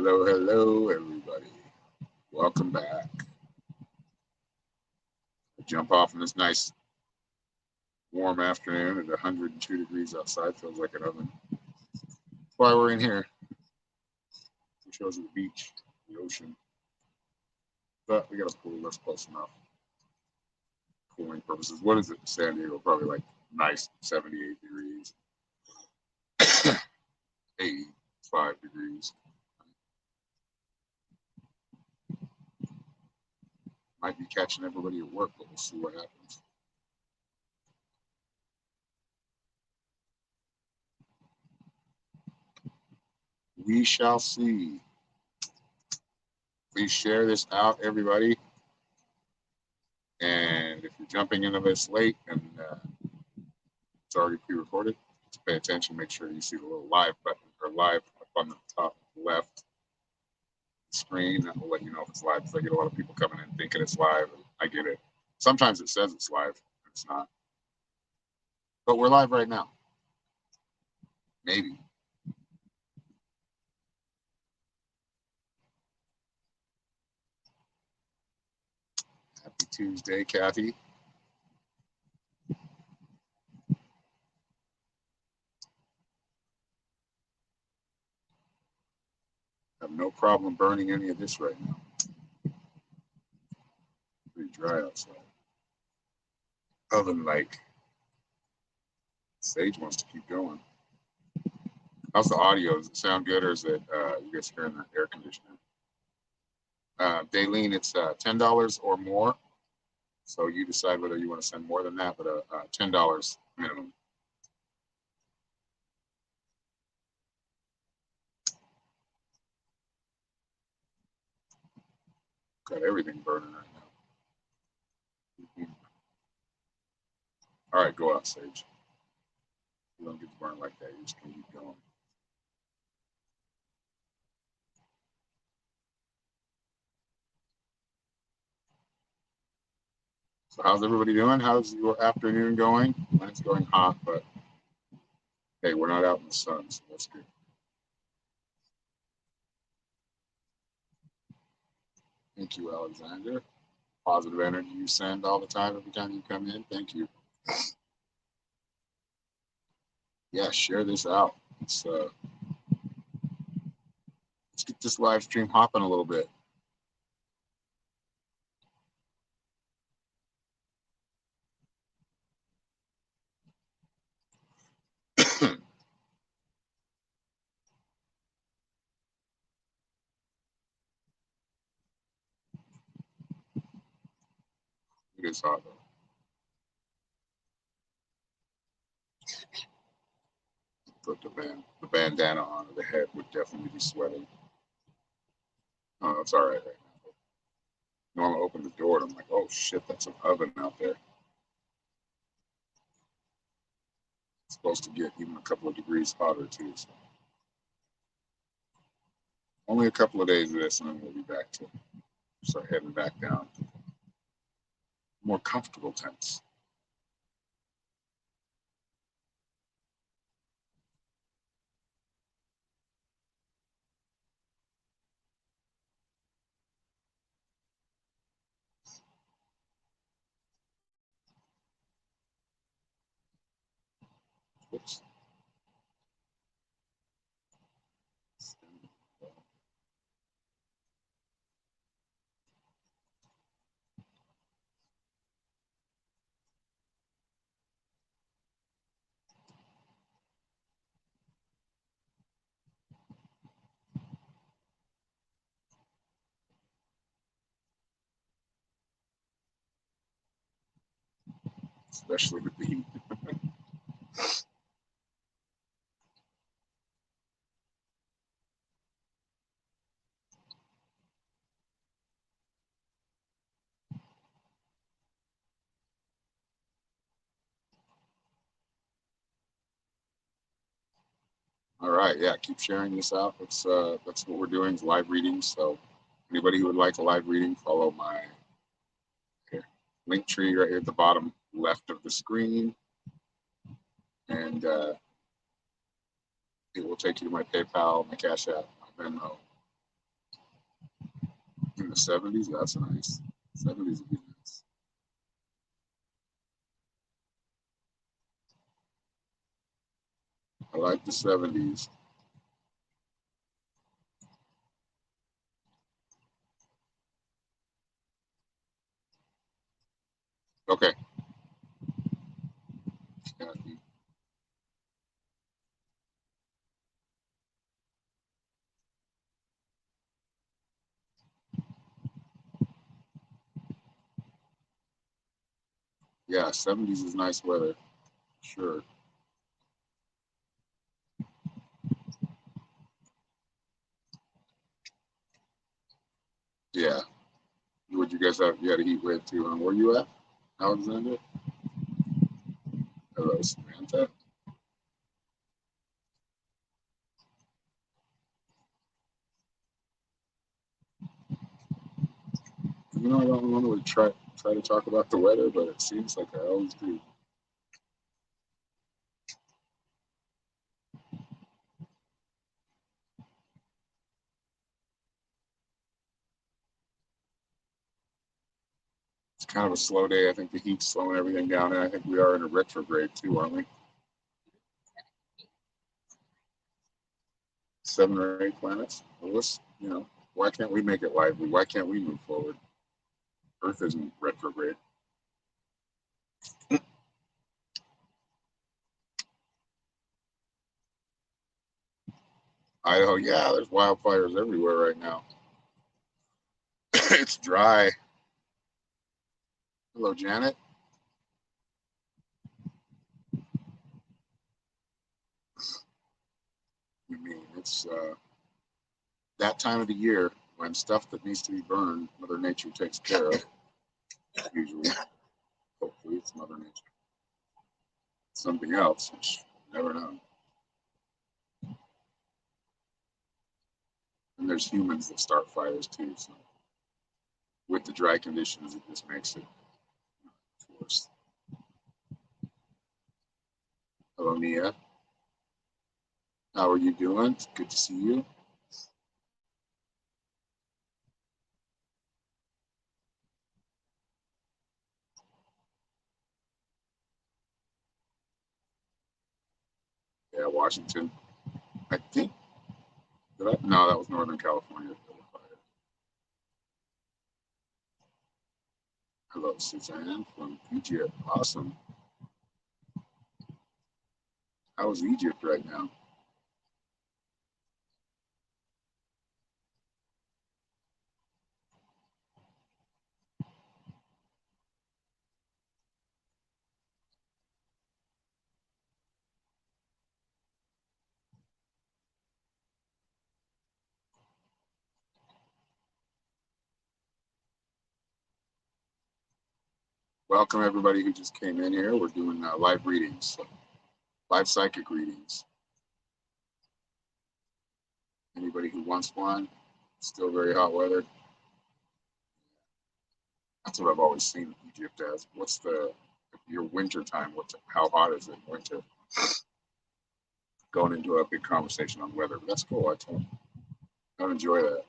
Hello, hello, everybody. Welcome back. Jump off in this nice warm afternoon at 102 degrees outside. Feels like an oven. That's why we're in here. It shows you the beach, the ocean. But we got a pool that's close enough. Cooling purposes. What is it in San Diego? Probably like nice 78 degrees. 85 degrees. Might be catching everybody at work, but we'll see what happens. We shall see. Please share this out, everybody. And if you're jumping into this late and it's already pre-recorded, just pay attention. Make sure you see the little live button or live up on the top left screen. That will let you know if it's live. Because I get a lot of people coming in thinking it's live, and I get it. Sometimes it says it's live, and it's not. But we're live right now. Maybe. Happy Tuesday, Kathy. I have no problem burning any of this right now. Pretty dry outside. Oven like. Sage wants to keep going. How's the audio? Does it sound good, or is it you guys hearing that air conditioner? Daylene, it's $10 or more. So you decide whether you want to send more than that, but $10 minimum. Got everything burning right now. All right, go out, Sage. You don't get to burn like that. You just can keep going. So how's everybody doing? How's your afternoon going? Mine's going hot, but hey, we're not out in the sun, so that's good. Thank you, Alexander. Positive energy you send all the time every time you come in. Thank you. Yeah, share this out. Let's get this live stream hopping a little bit. It is hot though. Put the bandana on the head would definitely be sweating. Oh, that's all right now. Norma opened the door and I'm like, oh shit, that's an oven out there. It's supposed to get even a couple of degrees hotter too. So. Only a couple of days of this and then we'll be back to start heading back down. More comfortable temps. Oops. Especially with the heat. All right, yeah, keep sharing this out. That's what we're doing, is live readings. So anybody who would like a live reading, follow my link tree right here at the bottom left of the screen. And it will take you to my PayPal, my Cash App, my Venmo. the 70s. That's nice. 70s would be nice. I like the 70s. Okay. Yeah, 70s is nice weather. Sure. Yeah. Would you guys have? You had a heat wave too. And where you at, Alexander? Hello, Samantha. You know, I don't normally try to talk about the weather, but it seems like I always do. It's kind of a slow day. I think the heat's slowing everything down, and I think we are in a retrograde too, aren't we? 7 or 8 planets. Well, let's, why can't we make it lively? Why can't we move forward? Earth isn't retrograde. Idaho, yeah, there's wildfires everywhere right now. It's dry. Hello, Janet. I mean, it's that time of the year when stuff that needs to be burned, Mother Nature takes care of. Usually, hopefully, it's Mother Nature. Something else, which you never know. And there's humans that start fires too. So with the dry conditions, it just makes it worse. Hello, Nia. How are you doing? It's good to see you. Yeah, Washington. I think. No, that was Northern California. Hello, Suzanne from Egypt. Awesome. How's Egypt right now? Welcome everybody who just came in here. We're doing live readings, live psychic readings. Anybody who wants one? Still very hot weather. That's what I've always seen Egypt as. What's your winter time? How hot is it in winter? Going into a big conversation on weather. But that's cool. I enjoy that.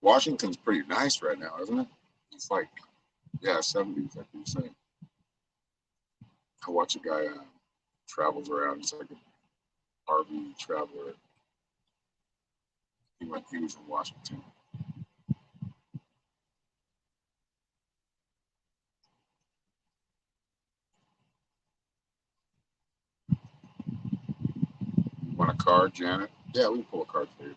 Washington's pretty nice right now, isn't it? It's like, yeah, 70s, like you saying. I watch a guy travels around. He's like an RV traveler. He was in Washington. You want a card, Janet? Yeah, we can pull a card for you.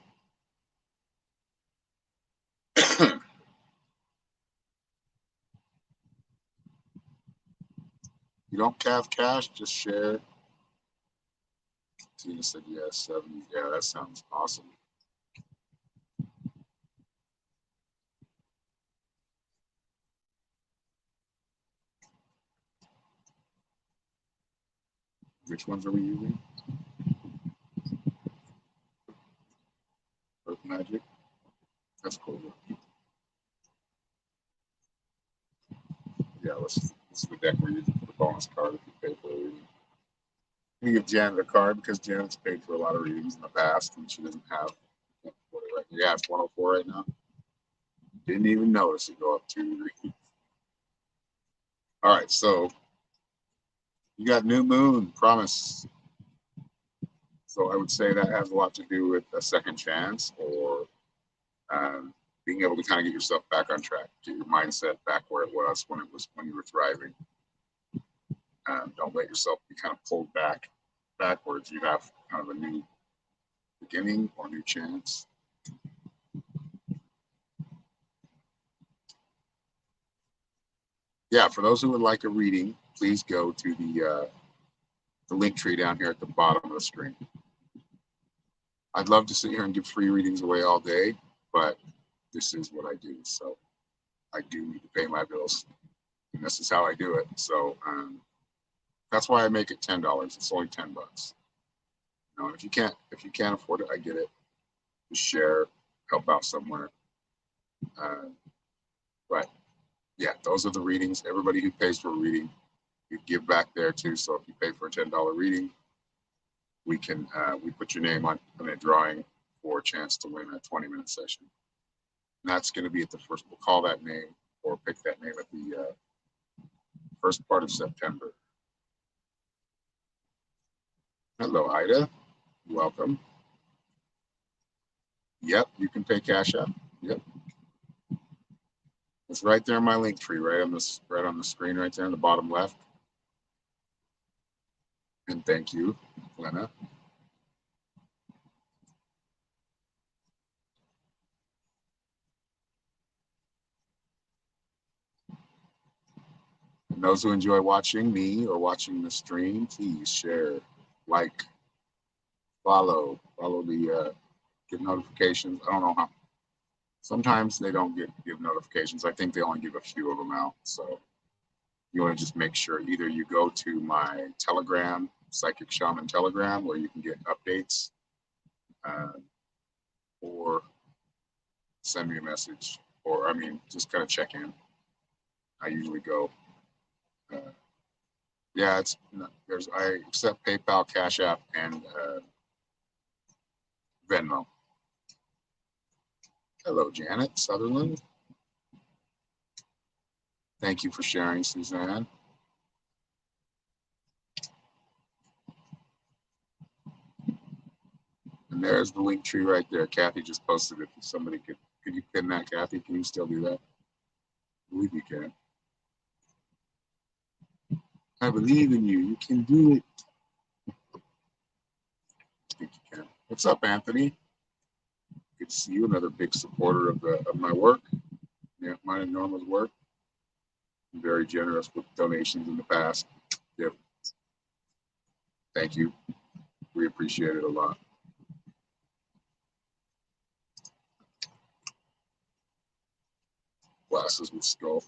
You don't have cash, just share. Tina said yes, 70s. Yeah, that sounds awesome. Which ones are we using? Earth Magic. That's cool. Yeah, this is the deck we're using for the bonus card if you pay for a reading. You give Janet a card because Janet's paid for a lot of readings in the past and she doesn't have. Yeah, it's 104 right now. Didn't even notice it go up 2 degrees. All right, so you got New Moon, Promise. So I would say that has a lot to do with a second chance or being able to kind of get yourself back on track, get your mindset back where it was when you were thriving. Don't let yourself be kind of pulled backwards. You have kind of a new beginning or new chance. Yeah, for those who would like a reading, please go to the link tree down here at the bottom of the screen. I'd love to sit here and give free readings away all day, but this is what I do. So I do need to pay my bills, and this is how I do it. So that's why I make it $10. It's only $10. You know, if you can't afford it, I get it. Just share, help out somewhere. But yeah, those are the readings. Everybody who pays for a reading, you give back there too. So if you pay for a $10 reading, we put your name on a drawing for a chance to win a 20-minute session. And that's going to be at the first. We'll call that name or pick that name at the first part of September. Hello, Ida. Welcome. Yep, you can pay Cash App. Yep. It's right there in my link tree, right on the screen, right there in the bottom left. And thank you, Glenna. And those who enjoy watching me or watching the stream, please share, like, follow the get notifications. I don't know how. Sometimes they don't give notifications. I think they only give a few of them out. So you want to just make sure either you go to my Telegram, Psychic Shaman Telegram, where you can get updates, or send me a message, or just kind of check in. I usually go. Yeah, I accept PayPal, Cash App, and Venmo. Hello, Janet Sutherland. Thank you for sharing, Suzanne. And there's the link tree right there. Kathy just posted it. If somebody could you pin that, Kathy? Can you still do that? I believe you can. I believe in you. You can do it. I think you can. What's up, Anthony? Good to see you. Another big supporter of my work. Yeah, mine and Norma's work. I'm very generous with donations in the past. Yep. Thank you. We appreciate it a lot. Glasses with skull.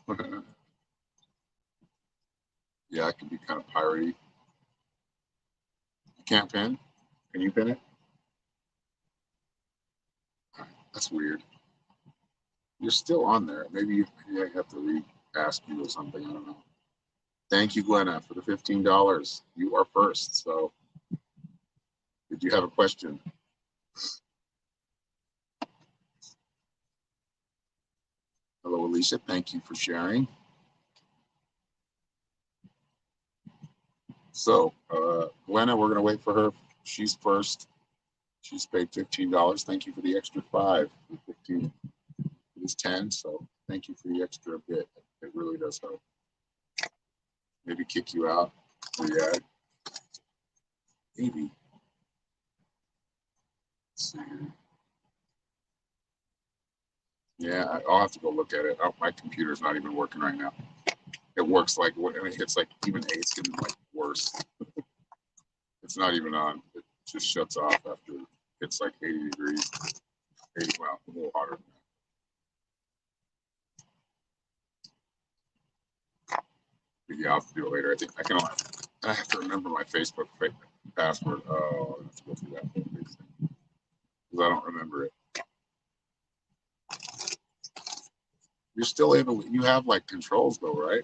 Yeah, it can be kind of piratey. You can't pin? Can you pin it? That's weird. You're still on there. Maybe I have to re-ask you or something. I don't know. Thank you, Glenna, for the $15. You are first. So, did you have a question? Hello, Alicia. Thank you for sharing. So, Glenna, we're going to wait for her. She's first. She's paid $15. Thank you for the extra 5. 15 is 10. So, thank you for the extra bit. It really does help. Maybe kick you out. Yeah. Maybe. Let's see. Yeah, I'll have to go look at it. Oh, my computer's not even working right now. It works like when it hits like even 8, it's getting like worse. It's not even on. It just shuts off after it's like 80 degrees. 80, well, a little hotter than that. But yeah, I'll have to do it later. I think I I have to remember my Facebook password. Oh, I have to go through that whole big thing because I don't remember it. You're still able. You have like controls though, right?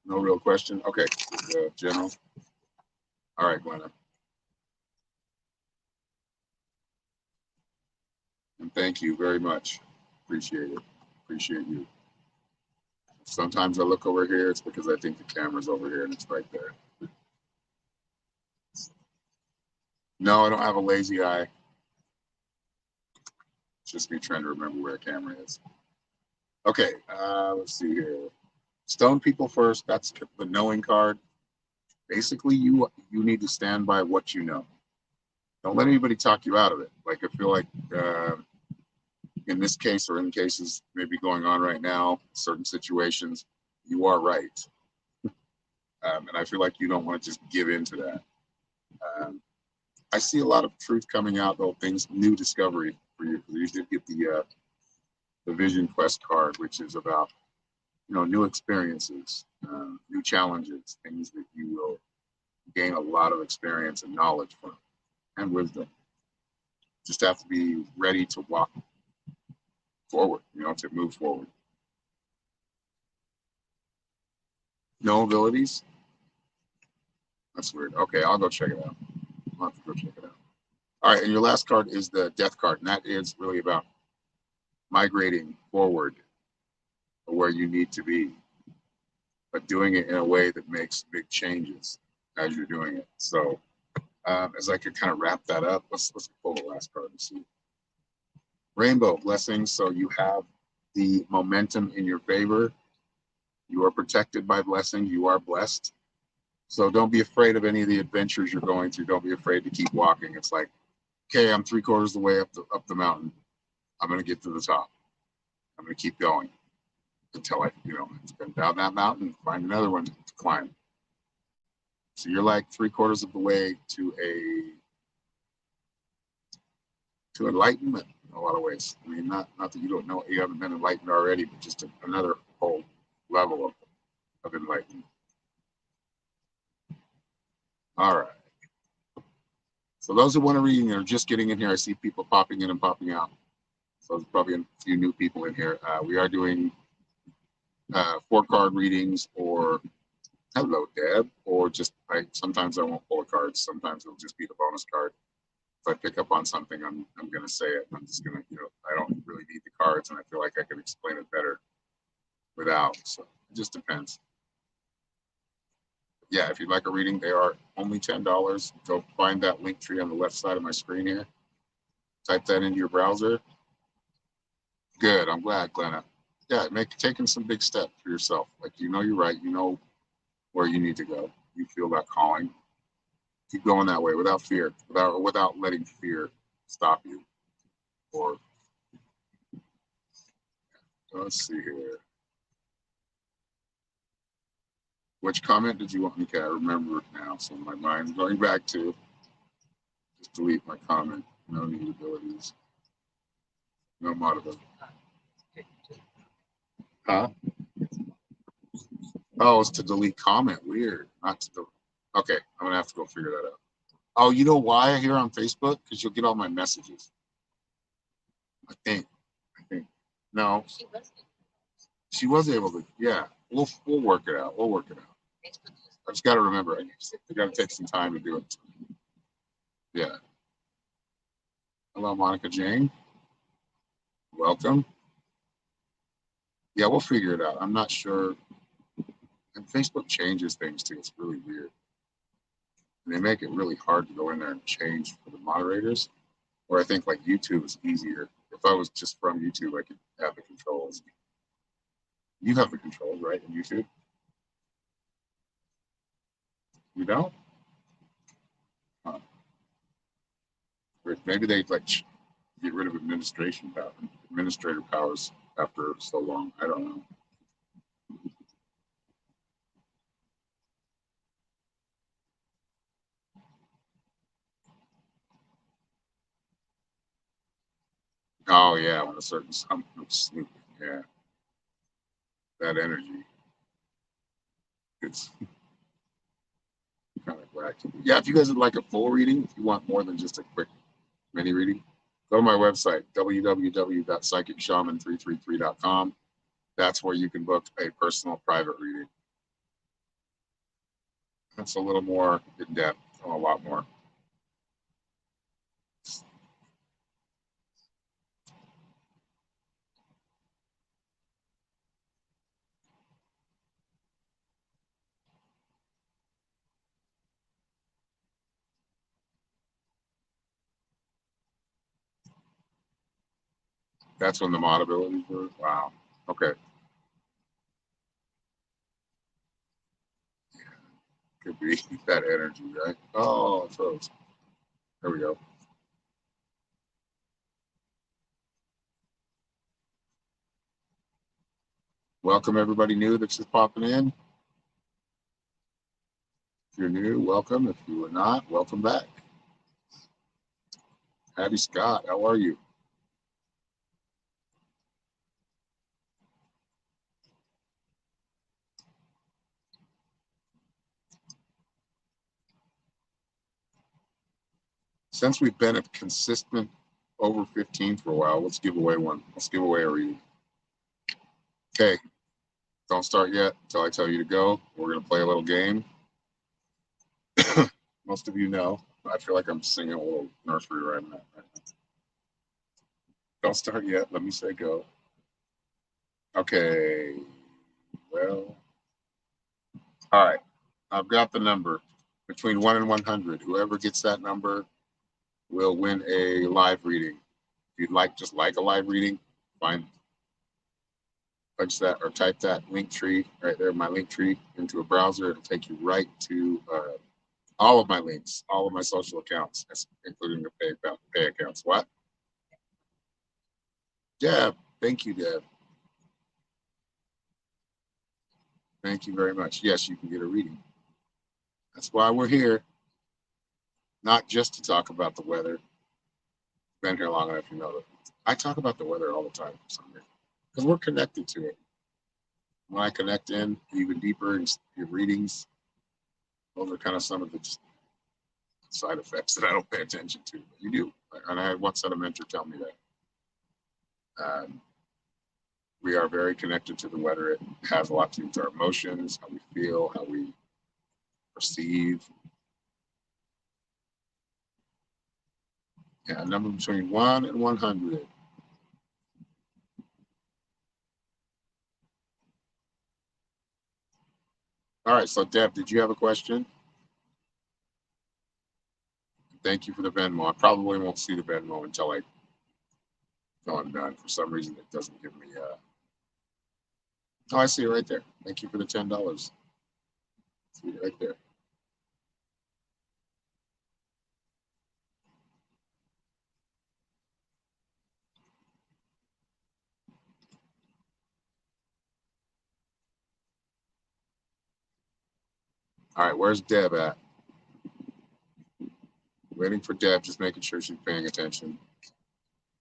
No real question. Okay, general. All right, Glenna. And thank you very much. Appreciate it. Appreciate you. Sometimes I look over here, it's because I think the camera's over here and it's right there. No, I don't have a lazy eye. It's just me trying to remember where a camera is. Okay, let's see here. Stone people first. That's the knowing card. Basically, you need to stand by what you know. Don't let anybody talk you out of it. Like I feel like in this case or in cases maybe going on right now, certain situations, you are right. And I feel like you don't want to just give in to that. I see a lot of truth coming out, though, things, new discovery for you. You did get the Vision Quest card, which is about, new experiences, new challenges, things that you will gain a lot of experience and knowledge from and wisdom. Just have to be ready to walk forward, to move forward. No abilities? That's weird. Okay, I'll go check it out. I'll have to go check it out. All right, and your last card is the Death card, and that is really about migrating forward where you need to be, but doing it in a way that makes big changes as you're doing it. So as I could kind of wrap that up, let's pull the last card and see. Rainbow blessings. So you have the momentum in your favor. You are protected by blessings. You are blessed. So don't be afraid of any of the adventures you're going through. Don't be afraid to keep walking. It's like, okay, I'm 3/4 of the way up the mountain. I'm going to get to the top. I'm going to keep going until I, spin down that mountain, find another one to climb. So you're like 3/4 of the way to enlightenment in a lot of ways. I mean, not that you don't know, you haven't been enlightened already, but just another whole level of enlightenment. All right. So those who want to read and are just getting in here, I see people popping in and popping out. So there's probably a few new people in here. We are doing 4-card readings, or hello, Deb, or just sometimes I won't pull a card. Sometimes it'll just be the bonus card. If I pick up on something, I'm going to say it. I'm just going to, I don't really need the cards, and I feel like I can explain it better without. So it just depends. Yeah, if you'd like a reading, they are only $10. Go find that link tree on the left side of my screen here. Type that into your browser. Good. I'm glad, Glenna. Yeah, taking some big steps for yourself. Like, you're right. You know where you need to go. You feel that calling. Keep going that way without fear, without letting fear stop you. Or let's see here. Which comment did you want me to? I remember it now, so my mind's going back to just delete my comment. No need abilities. No modifier. Huh? Oh, it's to delete comment. Weird. Not to. Okay, I'm gonna have to go figure that out. Oh, you know why I hear on Facebook? Because you'll get all my messages. I think. No. She was able to. Yeah. We'll work it out. We'll work it out. I just got to remember. I got to take some time to do it. Yeah. Hello, Monica Jane. Welcome. Yeah, we'll figure it out. I'm not sure. And Facebook changes things too. It's really weird. And they make it really hard to go in there and change for the moderators. Or I think like YouTube is easier. If I was just from YouTube, I could have the controls. You have the controls, right, in YouTube? You don't? Huh. Maybe they get rid of administrator powers after so long. I don't know. Oh yeah, when a certain something, yeah, that energy. It's kind of wacky. Yeah, if you guys would like a full reading, if you want more than just a quick mini reading, go to my website, www.psychicshaman333.com. That's where you can book a personal private reading. That's a little more in depth, a lot more. That's when the mod abilities were. Wow. Okay. Could be that energy, right? Oh, it froze. There we go. Welcome everybody new that's just popping in. If you're new, welcome. If you are not, welcome back. Abby Scott, how are you? Since we've been at consistent over 15 for a while, let's give away one. Let's give away a reading. Okay, don't start yet until I tell you to go. We're going to play a little game. Most of you know. I feel like I'm singing a little nursery rhyme right now. Don't start yet. Let me say go. Okay. Well, all right. I've got the number between 1 and 100. Whoever gets that number will win a live reading. If you'd like, just like a live reading, fine. Punch that or type that link tree right there, my link tree, into a browser. It'll take you right to all of my links, all of my social accounts, including the pay accounts. What? Deb. Thank you, Deb. Thank you very much. Yes, you can get a reading. That's why we're here. Not just to talk about the weather. Been here long enough, you know that. I talk about the weather all the time for some reason because we're connected to it. When I connect in even deeper in your readings, those are kind of some of the side effects that I don't pay attention to. But you do. And I had one set of mentor tell me that. We are very connected to the weather. It has a lot to do with our emotions, how we feel, how we perceive. Yeah, a number between 1 and 100. All right, so Deb, did you have a question? Thank you for the Venmo. I probably won't see the Venmo until I'm done. For some reason, it doesn't give me. Oh, I see it right there. Thank you for the $10. See it right there. All right, where's Deb at? Waiting for Deb, just making sure she's paying attention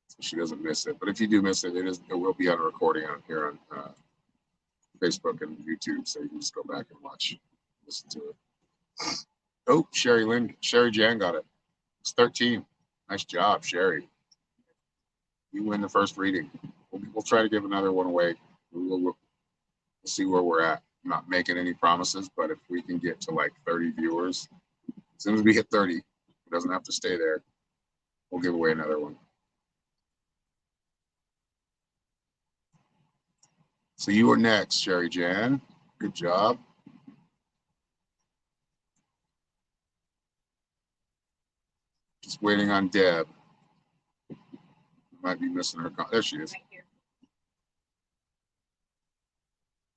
so she doesn't miss it. But if you do miss it, it will be on a recording on here on Facebook and YouTube, so you can just go back and listen to it. Oh, Sherry Jan got it. It's 13. Nice job, Sherry. You win the first reading. We'll try to give another one away. We'll see where we're at. I'm not making any promises, but if we can get to like 30 viewers, as soon as we hit 30, it doesn't have to stay there. We'll give away another one. So you were next, Sherry Jan. Good job. Just waiting on Deb. Might be missing her. There she is.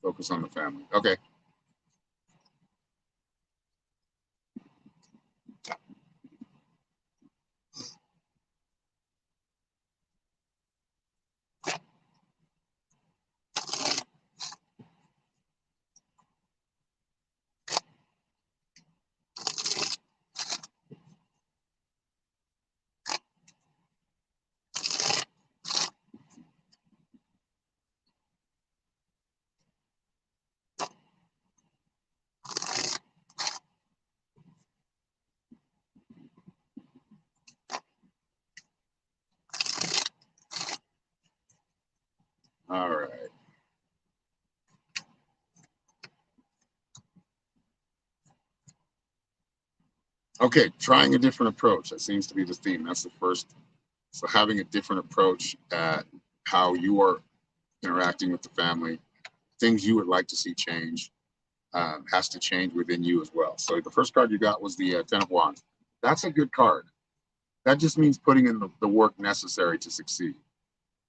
Focus on the family. Okay. Okay, trying a different approach. That seems to be the theme. That's the first. So having a different approach at how you are interacting with the family, things you would like to see change, has to change within you as well. So the first card you got was the Ten of Wands. That's a good card. That just means putting in the work necessary to succeed.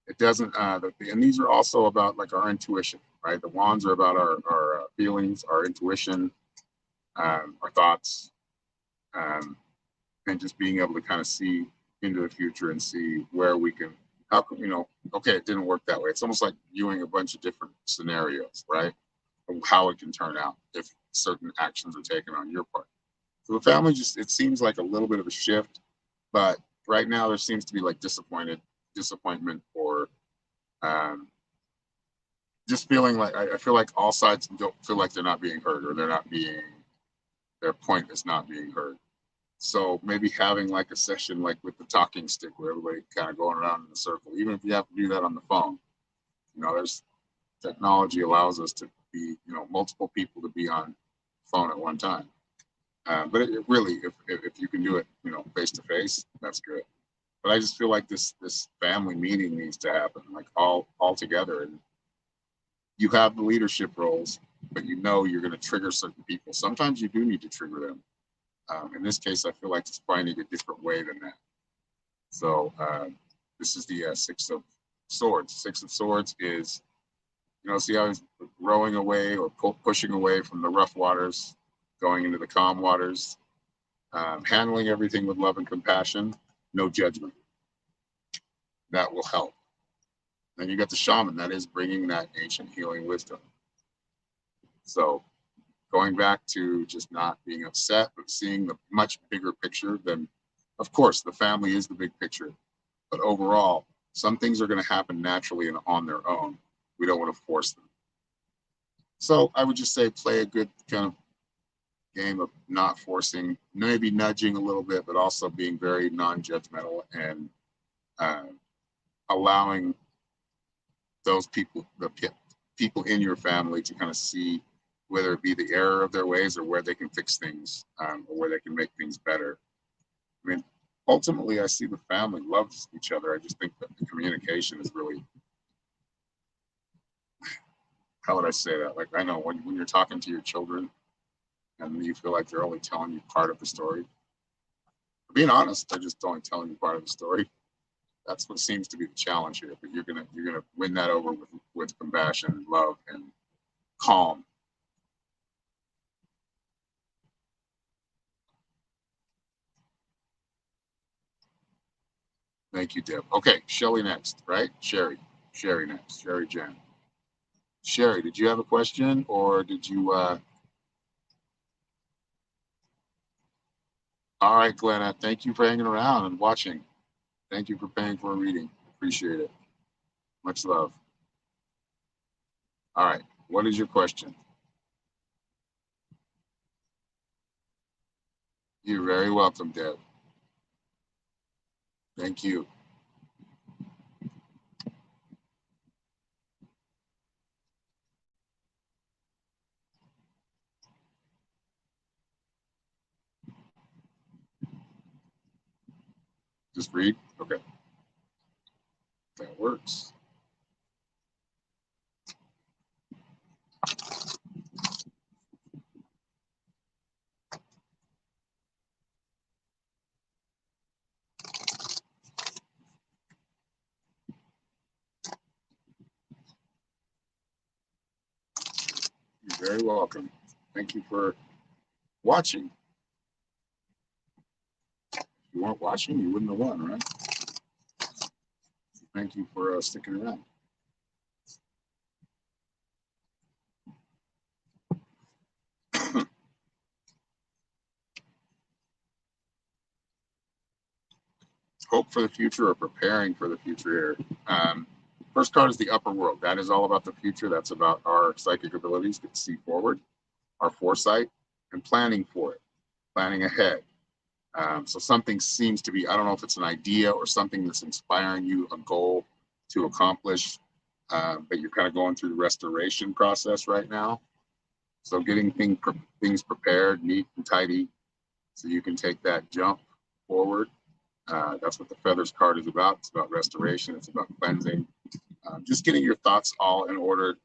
It doesn't, and these are also about like our intuition, right? The wands are about our feelings, our intuition, our thoughts, um, and just being able to kind of see into the future and see where we can, how can, okay, it didn't work that way. It's almost like viewing a bunch of different scenarios, right? Of how it can turn out if certain actions are taken on your part. So the family just, it seems like a little bit of a shift, but right now there seems to be like disappointment or um, just feeling like I feel like all sides don't feel like they're not being heard or their point is not being heard. So maybe having like a session like with the talking stick where everybody kind of going around in a circle, even if you have to do that on the phone, there's technology allows us to be, multiple people to be on phone at one time. But it really, if you can do it, face to face, that's good. But I just feel like this family meeting needs to happen, like all together. And you have the leadership roles, but you're going to trigger certain people. Sometimes you do need to trigger them. In this case, I feel like it's finding a different way than that. So this is the Six of Swords. Six of Swords is, see how he's rowing away or pushing away from the rough waters, going into the calm waters, handling everything with love and compassion, no judgment. That will help. Then you got the shaman, that is bringing that ancient healing wisdom. So going back to just not being upset, but seeing the much bigger picture than, of course, the family is the big picture. But overall, some things are going to happen naturally and on their own. We don't want to force them. So I would just say play a good kind of game of not forcing, maybe nudging a little bit, but also being very non-judgmental and allowing those people, the people in your family, to kind of see whether it be the error of their ways or where they can fix things, or where they can make things better. I mean, ultimately, I see the family loves each other. I just think that the communication is really, how would I say that? Like, I know when you're talking to your children and you feel like they're only telling you part of the story. Being honest, they're just only telling you part of the story. That's what seems to be the challenge here. But you're gonna win that over with compassion and love and calm. Thank you, Deb. Okay, Shelly next, right? Sherry next. Sherry Jen. Sherry, did you have a question or did you? All right, Glenna. Thank you for hanging around and watching. Thank you for paying for a reading. Appreciate it. Much love. All right. What is your question? You're very welcome, Deb. Thank you. Just read? Okay. That works. You're very welcome. Thank you for watching. If you weren't watching, you wouldn't have won, right? Thank you for sticking around. Hope for the future or preparing for the future here. First card is the upper world. That is all about the future. That's about our psychic abilities to see forward, our foresight, and planning for it, planning ahead. So something seems to be, I don't know if it's an idea or something that's inspiring you, a goal to accomplish, but you're kind of going through the restoration process right now. So getting things prepared, neat and tidy, so you can take that jump forward. That's what the feathers card is about. It's about restoration. It's about cleansing. Just getting your thoughts all in order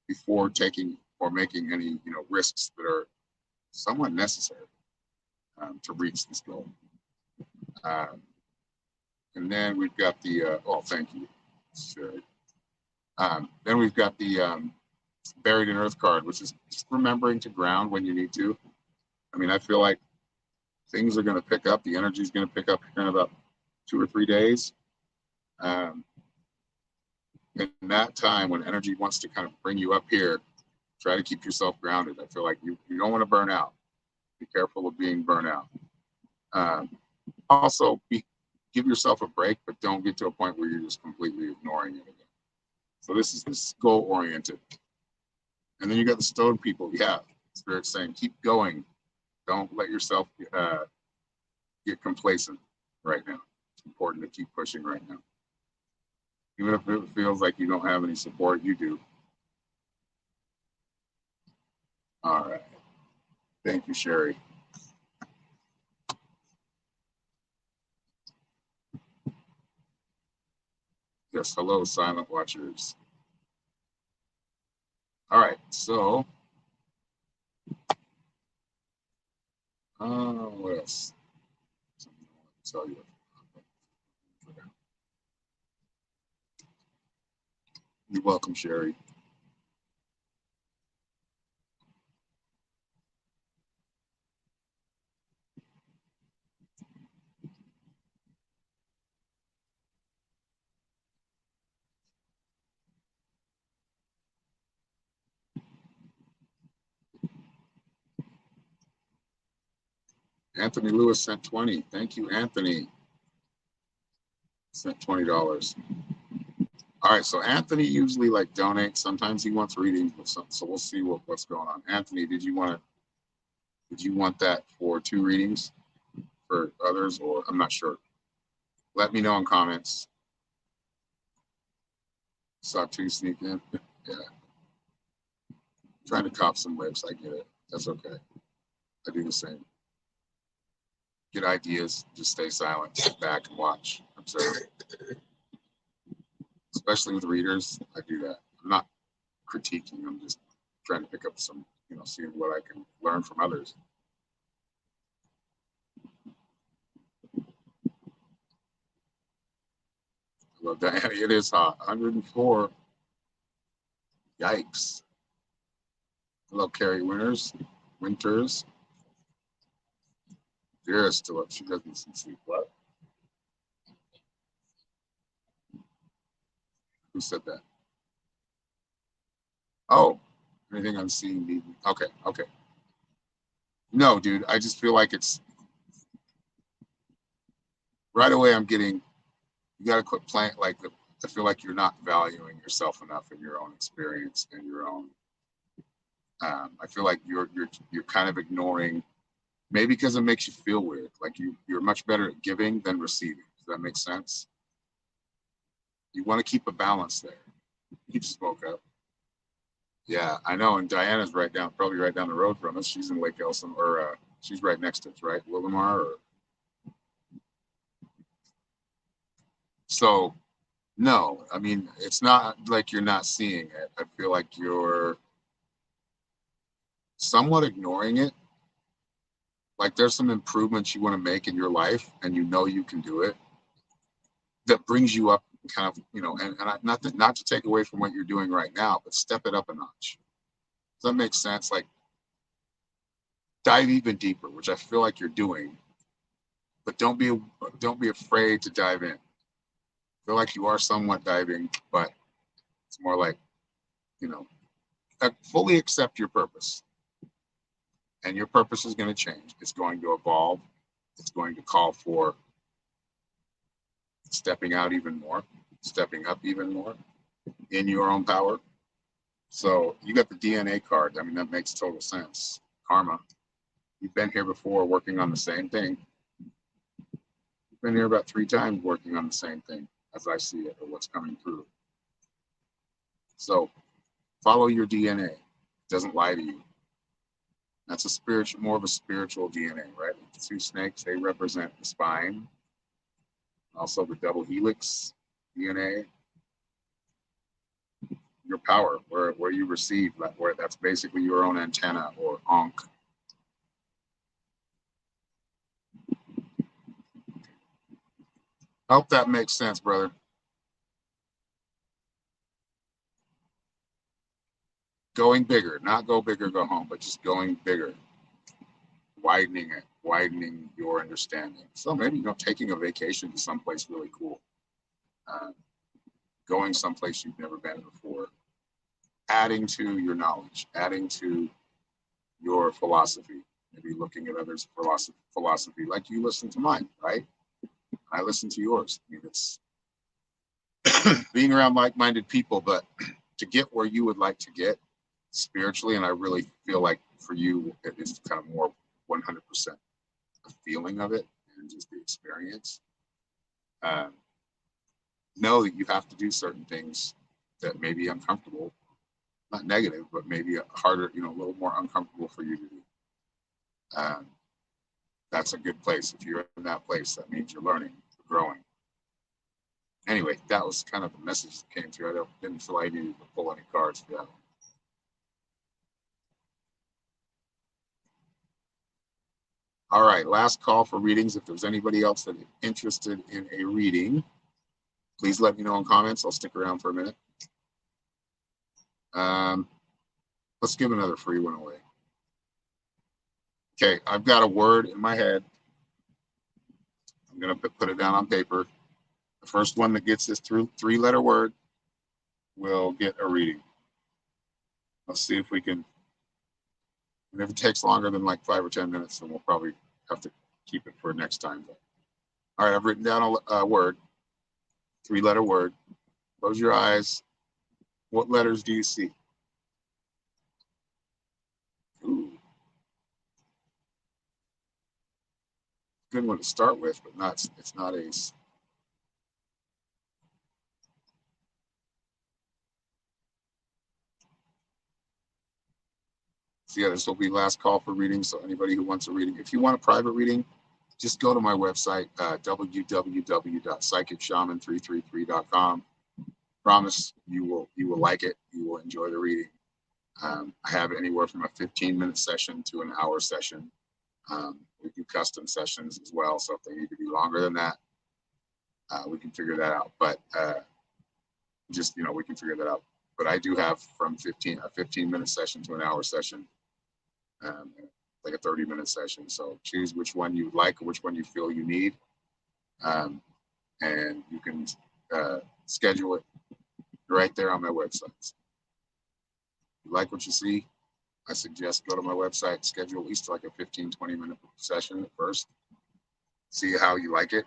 before taking or making any risks that are somewhat necessary to reach this goal. And then we've got the thank you, Sherry. Then we've got the buried in earth card, which is just remembering to ground when you need to. I mean, I feel like things are going to pick up. The energy is going to pick up in about 2 or 3 days. In that time when energy wants to kind of bring you up here, try to keep yourself grounded. I feel like you don't want to burn out. Be careful of being burnt out. Also, give yourself a break, but don't get to a point where you're just completely ignoring it again. So this is goal oriented. And then you got the stone people. Yeah, Spirit's saying keep going. Don't let yourself get complacent right now. It's important to keep pushing right now. Even if it feels like you don't have any support, you do. All right. Thank you, Sherry. Yes, hello, silent watchers. All right, so what else? Tell you. You're welcome, Sherry. Anthony Lewis sent 20. Thank you, Anthony. Sent $20. All right, so Anthony usually donates. Sometimes he wants readings, so we'll see what's going on. Anthony, did you want that for 2 readings for others, or I'm not sure. Let me know in comments. Saw 2 sneak in. Yeah. Trying to cop some whips. I get it. That's okay. I do the same. Get ideas. Just stay silent. Sit back and watch. Observe. Especially with readers, I do that. I'm not critiquing. I'm just trying to pick up some, seeing what I can learn from others. Well, Diana, it is hot. 104. Yikes. Hello, Carrie Winters. Vera's still up. She doesn't sleep. What? Who said that? Oh, anything I'm seeing? Okay. No, dude. I just feel like it's right away. I'm getting. You got to quit playing I feel like you're not valuing yourself enough in your own experience and your own. I feel like you're kind of ignoring, maybe because it makes you feel weird. Like you're much better at giving than receiving. Does that make sense? You want to keep a balance there. You just woke up. Yeah, I know. And Diana's probably right down the road from us. She's in Lake Elson, or she's right next to us, right? Willamar. So, no, I mean, it's not like you're not seeing it. I feel like you're somewhat ignoring it. Like there's some improvements you want to make in your life, and you can do it. That brings you up, kind of, and not to take away from what you're doing right now, but step it up a notch. Does that make sense? Like dive even deeper, which I feel like you're doing, but don't be afraid to dive in. I feel like you are somewhat diving, but it's more like, fully accept your purpose. And your purpose is going to change. It's going to evolve. It's going to call for stepping out even more, stepping up even more in your own power. So you got the DNA card. I mean, that makes total sense. Karma. You've been here before working on the same thing. You've been here about 3 times working on the same thing as I see it, or what's coming through. So follow your DNA. It doesn't lie to you. That's a spiritual, more of a spiritual DNA, right? The two snakes, they represent the spine, also the double helix DNA, your power, where you receive, where that's basically your own antenna or ankh. Hope that makes sense, brother. Going bigger, not go bigger, go home, but just going bigger, widening it, widening your understanding. So maybe, taking a vacation to someplace really cool, going someplace you've never been before, adding to your knowledge, adding to your philosophy, maybe looking at others' philosophy, like you listen to mine, right? I listen to yours. I mean, it's being around like-minded people, but to get where you would like to get spiritually, and I really feel like for you, it is kind of more 100% the feeling of it and just the experience. Know that you have to do certain things that may be uncomfortable, not negative, but maybe harder, a little more uncomfortable for you to do. That's a good place. If you're in that place, that means you're learning, you're growing. Anyway, that was kind of the message that came through. I didn't feel I needed to pull any cards for that one. All right, last call for readings. If there's anybody else that is interested in a reading, please let me know in comments. I'll stick around for a minute. Let's give another free one away. Okay, I've got a word in my head. I'm going to put it down on paper. The first one that gets this three-letter word will get a reading. Let's see if we can. And if it takes longer than like 5 or 10 minutes, then we'll probably have to keep it for next time. All right, I've written down a word, three-letter word. Close your eyes. What letters do you see? Ooh. Good one to start with, but it's not ace. So yeah, this will be last call for readings. So anybody who wants a reading, if you want a private reading, just go to my website, www.psychicshaman333.com. Promise you will like it. You will enjoy the reading. I have anywhere from a 15-minute session to an hour session. We do custom sessions as well. So if they need to be longer than that, we can figure that out. But we can figure that out. But I do have from a 15-minute session to an hour session, like a 30-minute session. So choose which one you like or which one you feel you need. And you can schedule it right there on my website. If you like what you see, I suggest go to my website, schedule at least like a 15-20-minute session at first. See how you like it.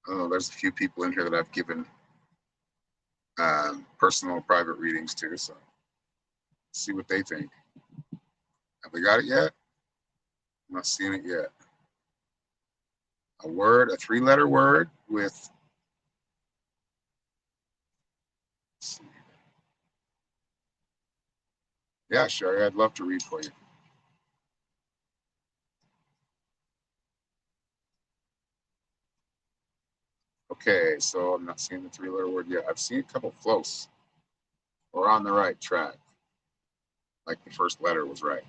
Oh, there's a few people in here that I've given personal private readings to, so see what they think. Have they got it yet? I'm not seeing it yet. A word, a three-letter word with. Yeah, Sherry, I'd love to read for you. Okay, so I'm not seeing the three-letter word yet. I've seen a couple close. We're on the right track. Like the first letter was right.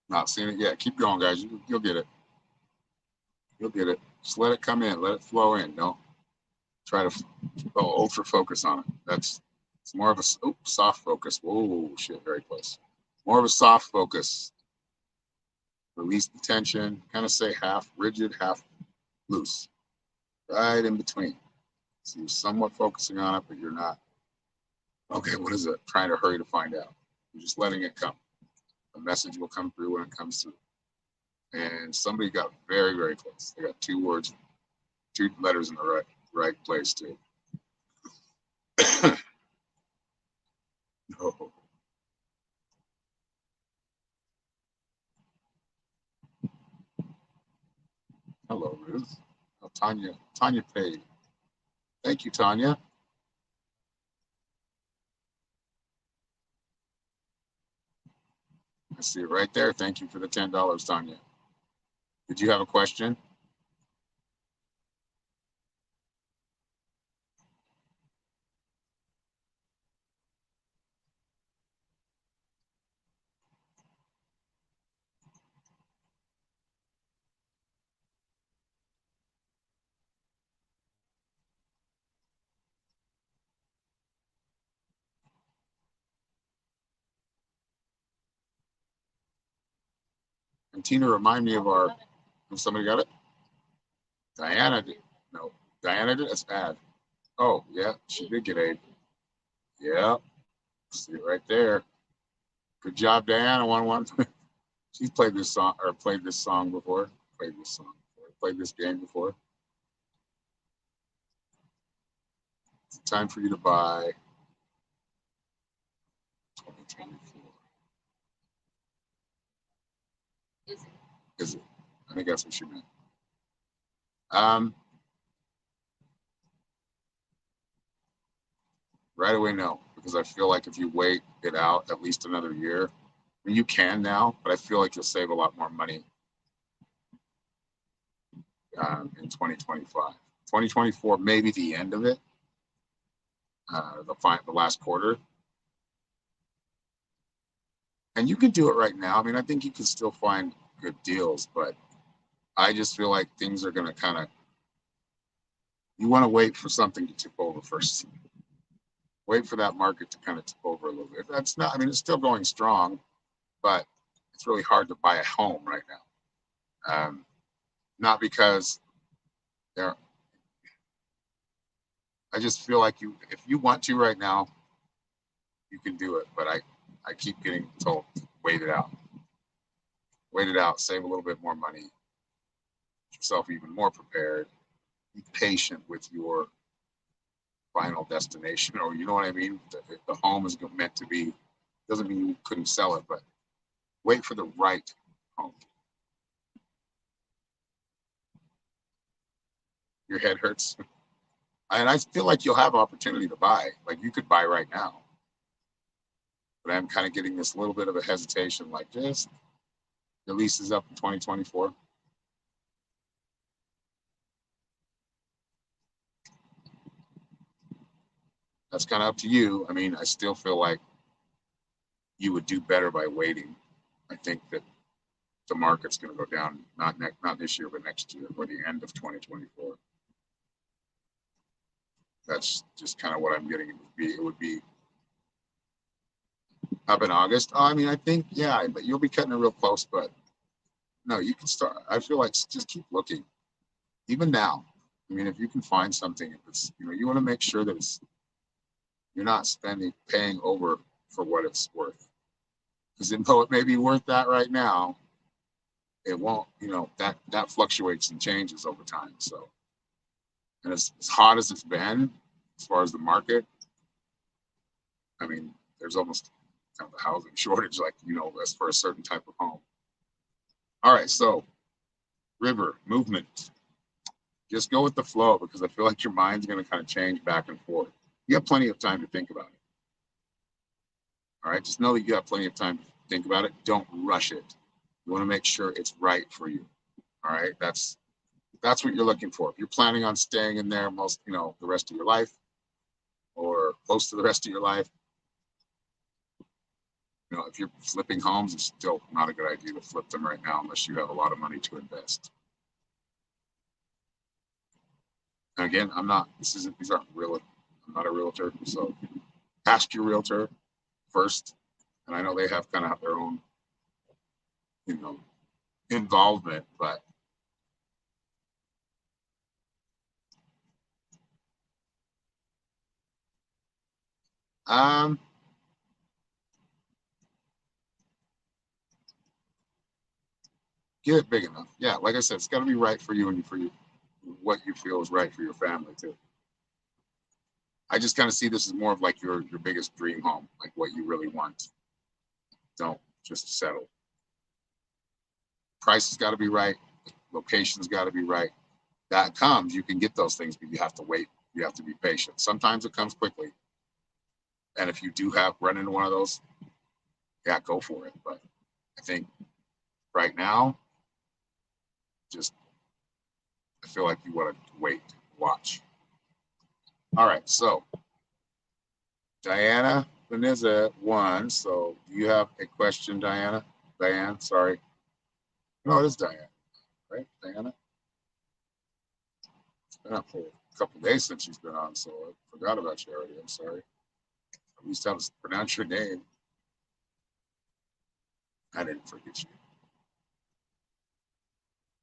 Not seeing it yet. Keep going, guys. You'll get it. You'll get it. Just let it come in. Let it flow in. Don't try to ultra focus on it. It's more of a soft focus. Whoa, shit, very close. More of a soft focus. Release the tension. Kind of say half rigid, half loose. right in between. So you're somewhat focusing on it, but you're not. Okay, what is it? Trying to hurry to find out. You're just letting it come. The message will come through when it comes through. And somebody got very, very close. They got 2 words, 2 letters in the right place too. No. Hello, Ruth. Oh, Tanya paid. Thank you, Tanya. I see it right there. Thank you for the $10, Tanya. Did you have a question? And Tina, remind me of our. If somebody got it, Diana did. No, Diana did. That's bad. Oh yeah, she did get A. Yeah, see it right there. Good job, Diana. 1-1. She's played this song before. Played this song before. Played this game before. It's time for you to buy 2024. Is it? I think that's what she meant. Um, right away, no, because I feel like if you wait it out at least another year, I mean, you can now, but I feel like you'll save a lot more money in 2025. 2024, maybe the end of it, the last quarter. And you can do it right now. I mean, I think you can still find good deals, but I just feel like things are going to kind of, you want to wait for something to tip over first. Wait for that market to kind of tip over a little bit. That's not, I mean, it's still going strong, but it's really hard to buy a home right now. Not because there, I just feel like if you want to right now, you can do it. But I keep getting told, wait it out. Wait it out, save a little bit more money, get yourself even more prepared, be patient with your final destination, or you know what I mean? The home is meant to be, doesn't mean you couldn't sell it, but wait for the right home. Your head hurts. And I feel like you'll have opportunity to buy. Like you could buy right now. But I'm kind of getting this little bit of a hesitation, like just the lease is up in 2024. That's kind of up to you. I mean, I still feel like you would do better by waiting. I think that the market's going to go down, not this year, but next year, or the end of 2024. That's just kind of what I'm getting. It would be up in August. Oh, I mean, I think, yeah, but you'll be cutting it real close. But no, you can start. I feel like just keep looking, even now. I mean, if you can find something, it's, you want to make sure that you're not paying over for what it's worth. Because though it may be worth that right now, it won't. That fluctuates and changes over time. So, and as hot as it's been, as far as the market, I mean, there's almost kind of a housing shortage, like as for a certain type of home. All right, so river movement. Just go with the flow because I feel like your mind's going to kind of change back and forth. You have plenty of time to think about it. All right, just know that you have plenty of time to think about it. Don't rush it. You want to make sure it's right for you. All right, that's what you're looking for. If you're planning on staying in there the rest of your life or close to the rest of your life, if you're flipping homes, it's still not a good idea to flip them right now unless you have a lot of money to invest. And again, these aren't real. I'm not a realtor, so ask your realtor first. And I know they have kind of their own, involvement, but Get it big enough. Yeah, like I said, it's got to be right for you and for you, what you feel is right for your family too. I just kind of see this as more of like your biggest dream home, like what you really want. Don't just settle. Price has got to be right. Location's got to be right. That comes, you can get those things, but you have to wait. You have to be patient. Sometimes it comes quickly. And if you do have run into one of those, yeah, go for it. But I think right now, just I feel like you want to wait, watch. All right, so Diana Vanessa won. So do you have a question, Diana? Diane, sorry. No, it is Diane, right? Diana? It's been up for a couple of days since she's been on, so I forgot about you already. I'm sorry. At least how to pronounce your name. I didn't forget you.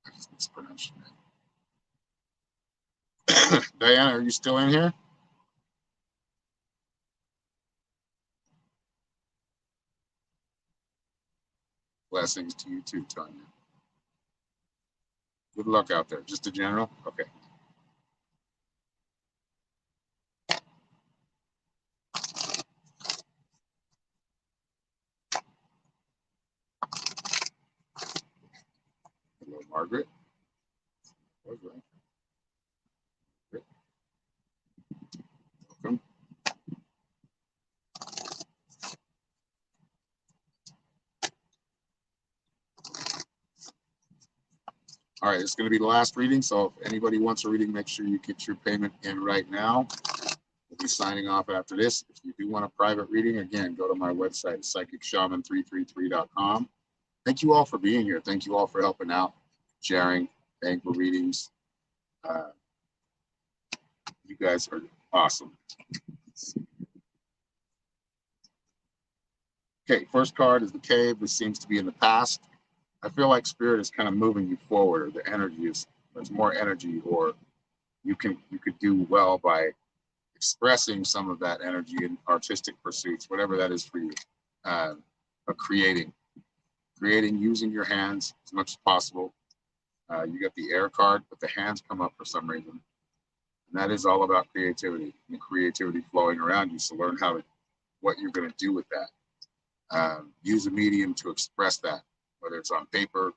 I just mispronounced your name. Diana, are you still in here? Blessings to you too, Tanya. Good luck out there. Just a general? Okay. Hello, Margaret. Welcome. All right, it's going to be the last reading. So if anybody wants a reading, make sure you get your payment in right now. We'll be signing off after this. If you do want a private reading, again, go to my website, psychicshaman333.com. Thank you all for being here. Thank you all for helping out, sharing, paying for readings. You guys are awesome. Okay, first card is the cave. This seems to be in the past. I feel like spirit is kind of moving you forward. The energy is, there's more energy, or you could do well by expressing some of that energy in artistic pursuits, whatever that is for you. But creating using your hands as much as possible. You got the air card, but the hands come up for some reason. And that is all about creativity and the creativity flowing around you. So learn what you're going to do with that. Use a medium to express that, whether it's on paper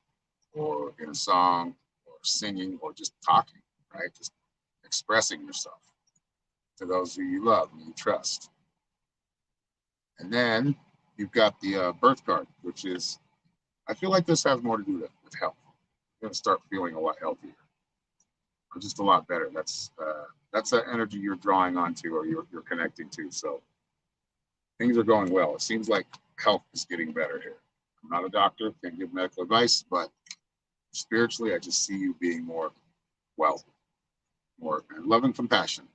or in a song or singing or just talking, right? Just expressing yourself to those who you love and you trust. And then you've got the birth card, which is, I feel like this has more to do with health. You're going to start feeling a lot healthier, or just a lot better. That's that energy you're drawing onto, or you're connecting to. So things are going well. It seems like health is getting better here. I'm not a doctor, can't give medical advice, but spiritually, I just see you being more well, more love and compassion.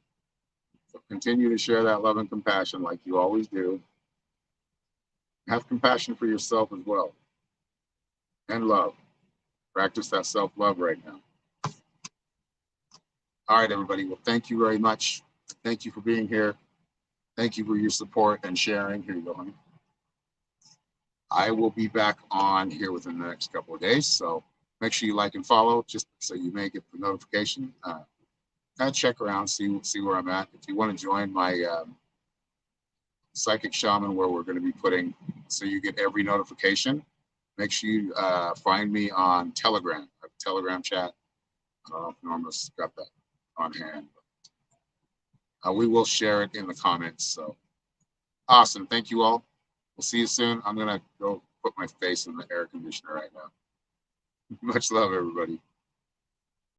So continue to share that love and compassion like you always do. Have compassion for yourself as well. And love. Practice that self-love right now. All right, everybody. Well, thank you very much. Thank you for being here. Thank you for your support and sharing. Here you go, honey. I will be back on here within the next couple of days. So make sure you like and follow just so you may get the notification. Kind of check around, see where I'm at. If you want to join my Psychic Shaman, where we're going to be putting, so you get every notification, make sure you find me on Telegram. I have a Telegram chat. I don't know if Norma's got that on hand. We will share it in the comments. So awesome. Thank you all. We'll see you soon. I'm going to go put my face in the air conditioner right now. Much love, everybody.